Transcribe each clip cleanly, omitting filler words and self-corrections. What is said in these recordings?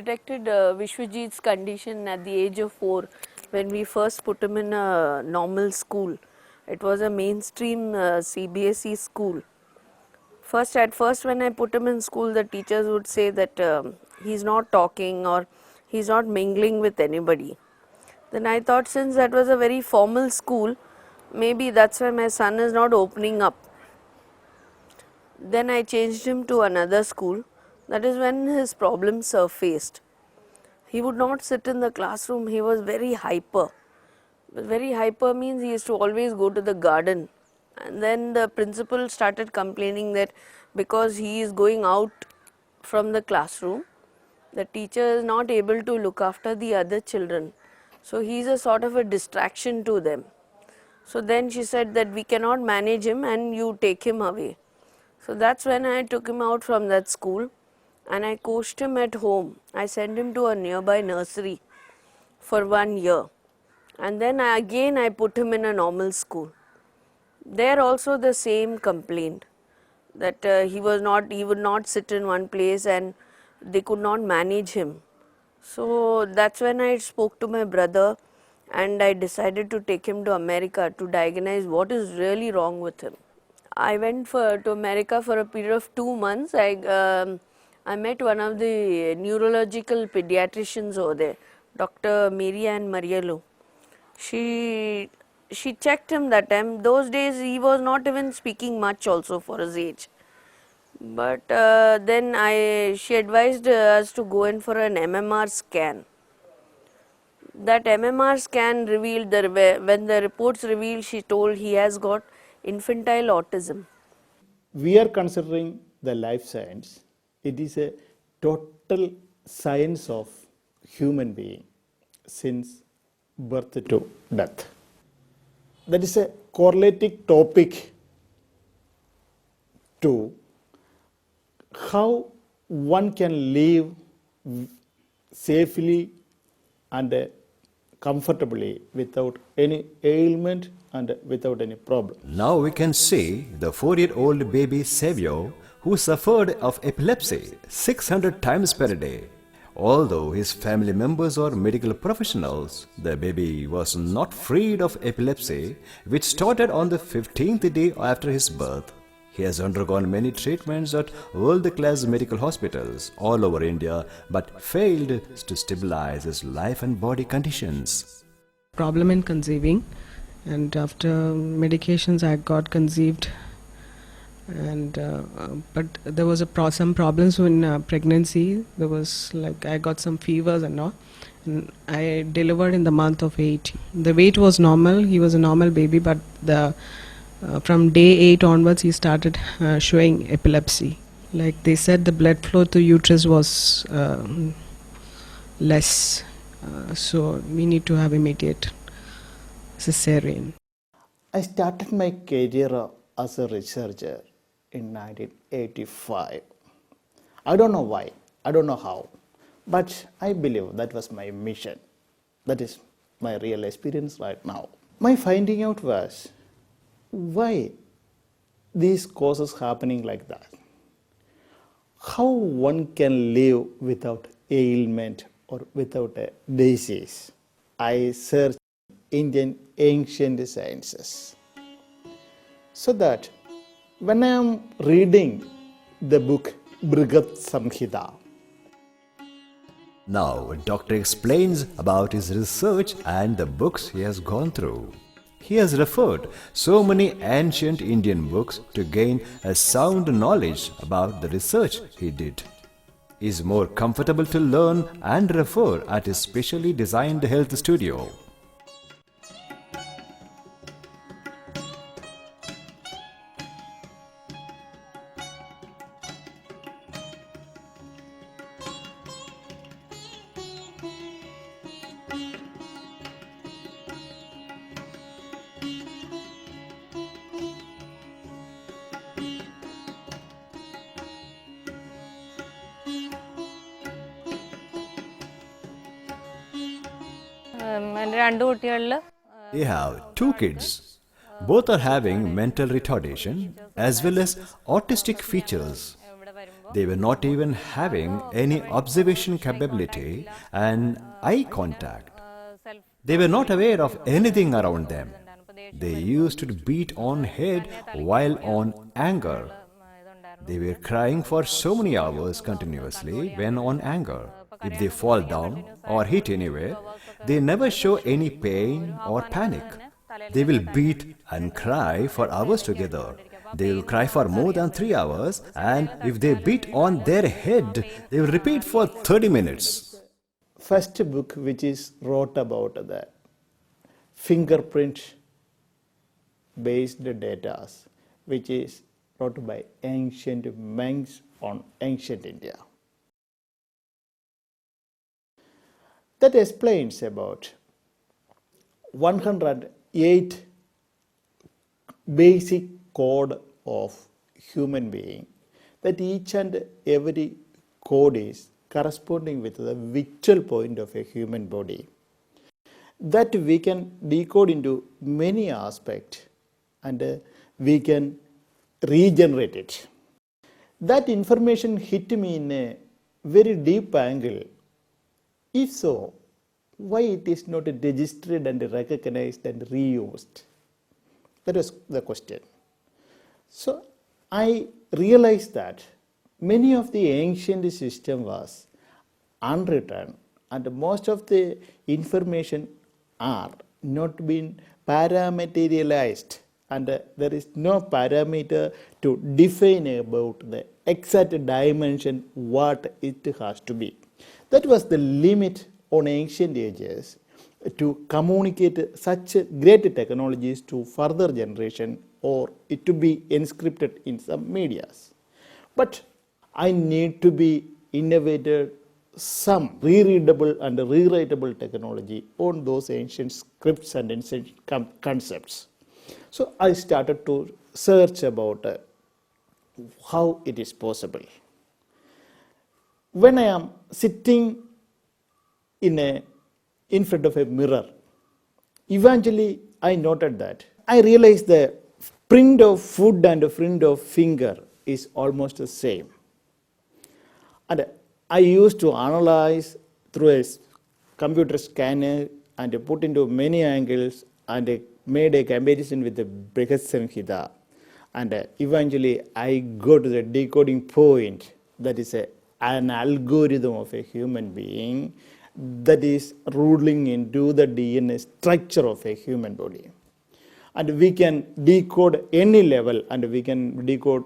Detected Vishwajit's condition at the age of 4 when we first put him in a normal school. It was a mainstream CBSE school. At first when I put him in school, the teachers would say that he's not talking or he's not mingling with anybody. Then I thought, since that was a very formal school, maybe that's why my son is not opening up. Then I changed him to another school. That is when his problems surfaced. He would not sit in the classroom, he was very hyper. Very hyper means he used to always go to the garden. And then the principal started complaining that because he is going out from the classroom, the teacher is not able to look after the other children. So he is a sort of a distraction to them. So then she said that we cannot manage him and you take him away. So that's when I took him out from that school and I coached him at home. I sent him to a nearby nursery for 1 year. And then I put him in a normal school. There also the same complaint that he would not sit in one place and they could not manage him. So that's when I spoke to my brother and I decided to take him to America to diagnose what is really wrong with him. I went to America for a period of 2 months. I met one of the neurological pediatricians over there, Dr. Marianne Mariello. She checked him that time. Those days he was not even speaking much also for his age. But then she advised us to go in for an MMR scan. That MMR scan revealed, when the reports revealed, she told he has got infantile autism. We are considering the life science. It is a total science of human being since birth to death. That is a correlating topic to how one can live safely and comfortably without any ailment and without any problem. Now we can see the 4-year-old baby Savio who suffered of epilepsy 600 times per day. Although his family members are medical professionals, the baby was not freed of epilepsy, which started on the 15th day after his birth. He has undergone many treatments at world-class medical hospitals all over India but failed to stabilize his life and body conditions. Problem in conceiving, and after medications I got conceived, and but there was some problems in pregnancy. There was I got some fevers and all, and I delivered in the month of 8. The weight was normal, he was a normal baby, but from day 8 onwards he started showing epilepsy. Like they said, the blood flow to uterus was less, so we need to have immediate cesarean. I started my career as a researcher in 1985. I don't know why, I don't know how, but I believe that was my mission. That is my real experience right now. My finding out was, why these causes happening like that? How one can live without ailment or without a disease? I searched Indian ancient sciences, so that when I am reading the book Brihat Samhita, now, Doctor explains about his research and the books he has gone through. He has referred so many ancient Indian books to gain a sound knowledge about the research he did. He is more comfortable to learn and refer at his specially designed health studio. They have 2 kids. Both are having mental retardation as well as autistic features. They were not even having any observation capability and eye contact. They were not aware of anything around them. They used to beat on head while on anger. They were crying for so many hours continuously when on anger. If they fall down or hit anywhere, they never show any pain or panic. They will beat and cry for hours together. They will cry for more than 3 hours, and if they beat on their head, they will repeat for 30 minutes. First book which is wrote about the fingerprint based data, which is wrote by ancient monks on ancient India. That explains about 108 basic code of human being, that each and every code is corresponding with the vital point of a human body, that we can decode into many aspects and we can regenerate it. That information hit me in a very deep angle. If so, why it is not registered and recognized and reused? That was the question. So I realized that many of the ancient system was unwritten and most of the information are not been parameterialized, and there is no parameter to define about the exact dimension what it has to be. That was the limit on ancient ages to communicate such great technologies to further generation or it to be inscripted in some medias. But I need to be innovated some rereadable and rewritable technology on those ancient scripts and ancient concepts. So I started to search about how it is possible. When I am sitting in front of a mirror, eventually I noted that I realized the print of foot and the print of finger is almost the same. And I used to analyze through a computer scanner and put into many angles and made a comparison with the Brihat Samhita. And eventually I go to the decoding point, that is an algorithm of a human being that is ruling into the DNA structure of a human body. And we can decode any level and we can decode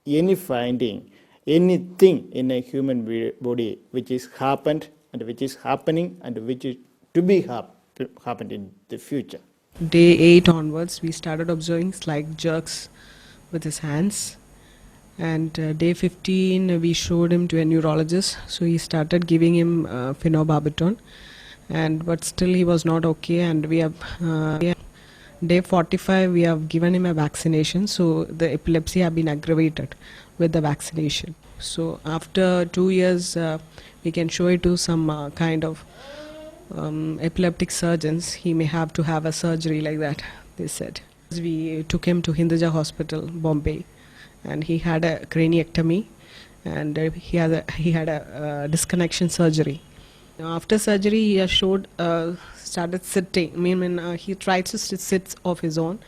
any finding, anything in a human body which is happened and which is happening and which is to be happened in the future. Day 8 onwards, we started observing slight jerks with his hands. And day 15, we showed him to a neurologist. So he started giving him phenobarbital. But still he was not okay. And we have day 45, we have given him a vaccination. So the epilepsy have been aggravated with the vaccination. So after 2 years, we can show it to some kind of epileptic surgeons. He may have to have a surgery like that, they said. We took him to Hinduja Hospital, Bombay, and he had a craniectomy, and he had a disconnection surgery. After surgery, he has started sitting. He tries to sit of his own,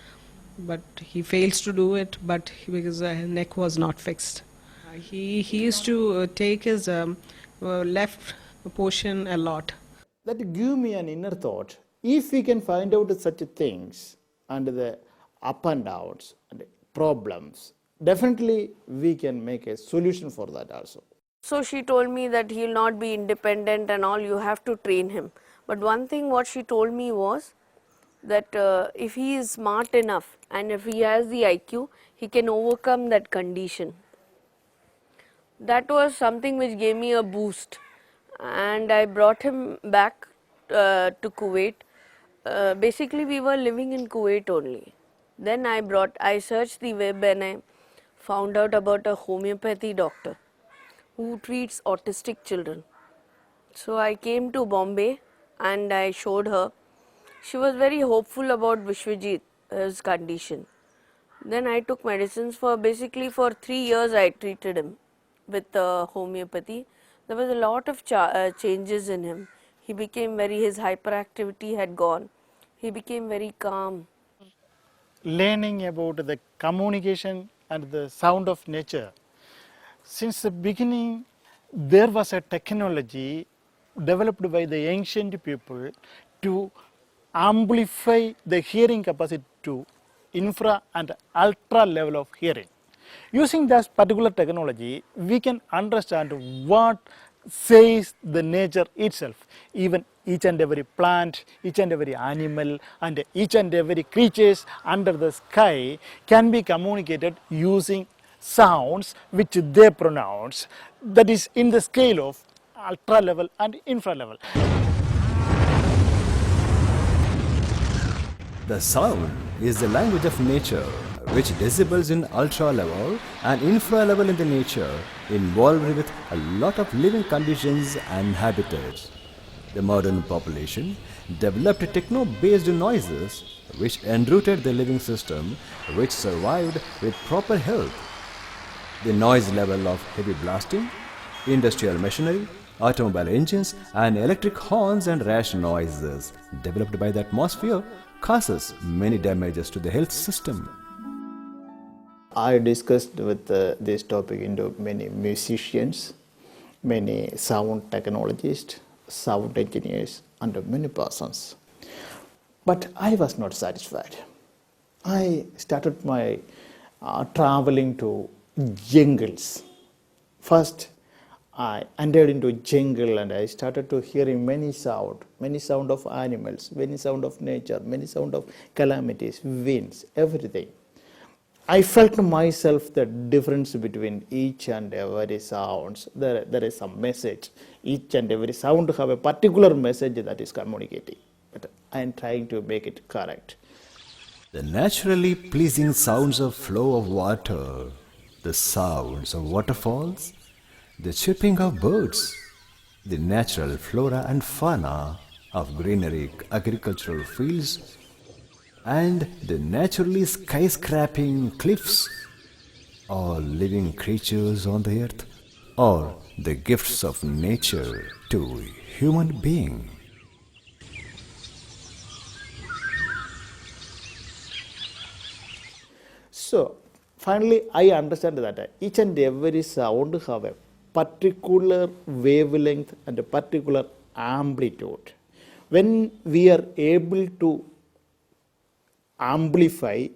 but he fails to do it. But because his neck was not fixed, he used to take his left portion a lot. That give me an inner thought. If we can find out such things and the up and downs and problems, definitely we can make a solution for that also. So she told me that he'll not be independent and all, you have to train him. But one thing what she told me was that if he is smart enough and if he has the IQ, he can overcome that condition. That was something which gave me a boost, and I brought him back to Kuwait. Basically we were living in Kuwait only. Then I searched the web and I found out about a homeopathy doctor who treats autistic children. So I came to Bombay and I showed her. She was very hopeful about Vishwajit, his condition. Then I took medicines for basically for 3 years I treated him with homeopathy, there was a lot of changes in him. He became his hyperactivity had gone. He became very calm. Learning about the communication and the sound of nature. Since the beginning, there was a technology developed by the ancient people to amplify the hearing capacity to infra and ultra level of hearing. Using this particular technology, we can understand what says the nature itself. Even each and every plant, each and every animal, and each and every creatures under the sky can be communicated using sounds which they pronounce, that is in the scale of ultra level and infra level. The sound is the language of nature, which decibels in ultra level and infra level in the nature involved with a lot of living conditions and habitats. The modern population developed techno-based noises which enrooted the living system, which survived with proper health. The noise level of heavy blasting, industrial machinery, automobile engines and electric horns and rash noises developed by the atmosphere causes many damages to the health system. I discussed with this topic into many musicians, many sound technologists, sound engineers, and many persons. But I was not satisfied. I started my traveling to jungles. First, I entered into jungle and I started to hearing many sound of animals, many sound of nature, many sound of calamities, winds, everything. I felt myself the difference between each and every sounds. There is some message. Each and every sound have a particular message that is communicating. But I am trying to make it correct. The naturally pleasing sounds of flow of water, the sounds of waterfalls, the chirping of birds, the natural flora and fauna of greenery agricultural fields, and the naturally skyscraping cliffs, all living creatures on the earth, or the gifts of nature to human being. So finally, I understand that each and every sound have a particular wavelength and a particular amplitude. When we are able to amplify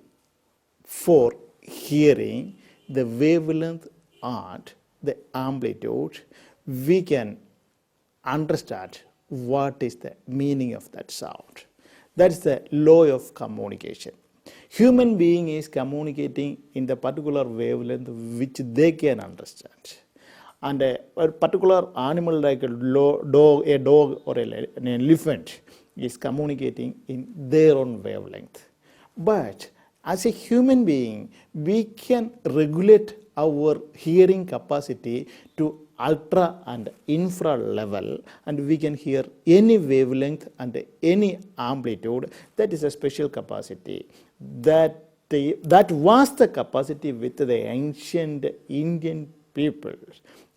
for hearing the wavelength and the amplitude, we can understand what is the meaning of that sound. That's the law of communication. Human being is communicating in the particular wavelength which they can understand. And a particular animal like a dog or an elephant is communicating in their own wavelength. But as a human being, we can regulate our hearing capacity to ultra and infra level, and we can hear any wavelength and any amplitude. That is a special capacity. That was the capacity with the ancient Indian people.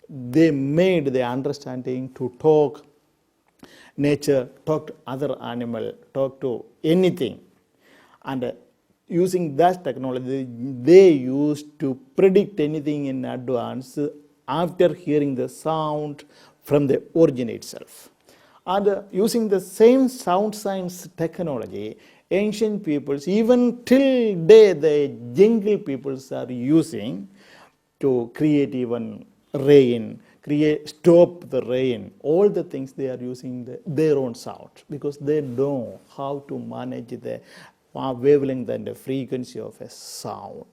They made the understanding to talk nature, talk to other animal, talk to anything. And using that technology, they used to predict anything in advance after hearing the sound from the origin itself. And using the same sound science technology, ancient peoples, even till day, the jungle peoples are using to create even rain, stop the rain, all the things they are using their own sound, because they know how to manage the wavelength and the frequency of a sound.